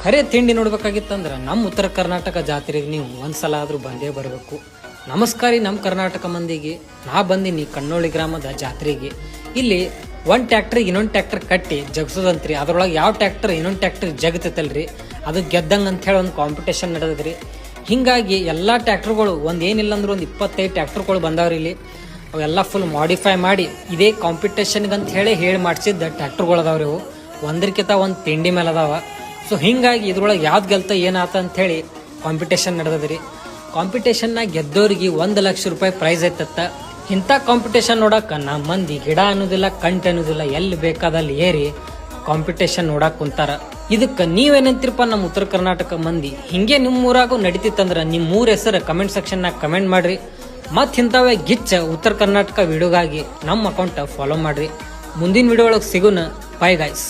ಖರೆ ತಿಂಡಿ ನೋಡ್ಬೇಕಾಗಿತ್ತಂದ್ರೆ ನಮ್ಮ ಉತ್ತರ ಕರ್ನಾಟಕ ಜಾತ್ರೆಗೆ ನೀವು ಒಂದ್ಸಲ ಆದ್ರೂ ಬಂದೇ ಬರಬೇಕು. ನಮಸ್ಕಾರ ನಮ್ಮ ಕರ್ನಾಟಕ ಮಂದಿಗೆ. ನಾ ಬಂದಿನಿ ಕಣ್ಣೋಳಿ ಗ್ರಾಮದ ಜಾತ್ರೆಗೆ. ಇಲ್ಲಿ ಒಂದು ಟ್ಯಾಕ್ಟ್ರಿಗೆ ಇನ್ನೊಂದು ಟ್ಯಾಕ್ಟರ್ ಕಟ್ಟಿ ಜಗಸೋದಂತ್ರಿ. ಅದ್ರೊಳಗೆ ಯಾವ ಟ್ಯಾಕ್ಟರ್ ಇನ್ನೊಂದು ಟ್ಯಾಕ್ಟರ್ ಜಗತೈತಲ್ರಿ ಅದು ಗೆದ್ದಂಗೆ ಅಂತ ಹೇಳಿ ಒಂದು ಕಾಂಪಿಟೇಷನ್ ನಡೆದದ್ರಿ. ಹಿಂಗಾಗಿ ಎಲ್ಲ ಟ್ಯಾಕ್ಟರ್ಗಳು ಏನಿಲ್ಲ ಅಂದ್ರೆ ಒಂದು 25 ಟ್ಯಾಕ್ಟರ್ಗಳು ಬಂದಾವ್ರಿ ಇಲ್ಲಿ. ಅವೆಲ್ಲ ಫುಲ್ ಮಾಡಿಫೈ ಮಾಡಿ ಇದೇ ಕಾಂಪಿಟೇಷನ್ಗೆ ಅಂತ ಹೇಳಿ ಮಾಡಿಸಿದ್ದ ಟ್ಯಾಕ್ಟರ್ಗಳು ಅದಾವ್ರಿ. ಅವು ಒಂದಕ್ಕಿಂತ ಒಂದು ತಿಂಡಿ ಮೇಲೆ ಅದಾವ. ಸೊ ಹಿಂಗಾಗಿ ಇದ್ರೊಳಗೆ ಯಾವ್ದು ಗೆಲ್ತ ಏನಾತ ಅಂತ ಹೇಳಿ ಕಾಂಪಿಟೇಷನ್ ನಡೆದದ್ರಿ. ಕಾಂಪಿಟೇಷನ್ನಾಗ ಗೆದ್ದವ್ರಿಗೆ 1 ಲಕ್ಷ ರೂಪಾಯಿ ಪ್ರೈಸ್ ಐತತ್ತ. ಇಂಥ ಕಾಂಪಿಟೇಷನ್ ನೋಡಕ್ಕೆ ನಮ್ಮ ಮಂದಿ ಗಿಡ ಅನ್ನೋದಿಲ್ಲ, ಕಂಟೆ ಅನ್ನೋದಿಲ್ಲ, ಎಲ್ಲಿ ಬೇಕಾದಲ್ಲಿ ಏರಿ ಕಾಂಪಿಟೇಷನ್ ನೋಡಕ್ ಕುಂತಾರ. ಇದಕ್ಕೆ ನೀವೇನಂತೀರಪ್ಪ ನಮ್ಮ ಉತ್ತರ ಕರ್ನಾಟಕ ಮಂದಿ? ಹಿಂಗೆ ನಿಮ್ಮ ಊರಾಗೂ ನಡೀತಿತ್ತಂದ್ರೆ ನಿಮ್ಮ ಊರ ಹೆಸರು ಕಮೆಂಟ್ ಸೆಕ್ಷನ್ನಾಗ ಕಮೆಂಟ್ ಮಾಡ್ರಿ. ಮತ್ತು ಇಂಥವೇ ಗಿಚ್ಚ ಉತ್ತರ ಕರ್ನಾಟಕ ವಿಡಿಯೋಗಾಗಿ ನಮ್ಮ ಅಕೌಂಟ್ ಫಾಲೋ ಮಾಡ್ರಿ. ಮುಂದಿನ ವಿಡಿಯೋ ಒಳಗೆ ಸಿಗೋಣ. Bye guys.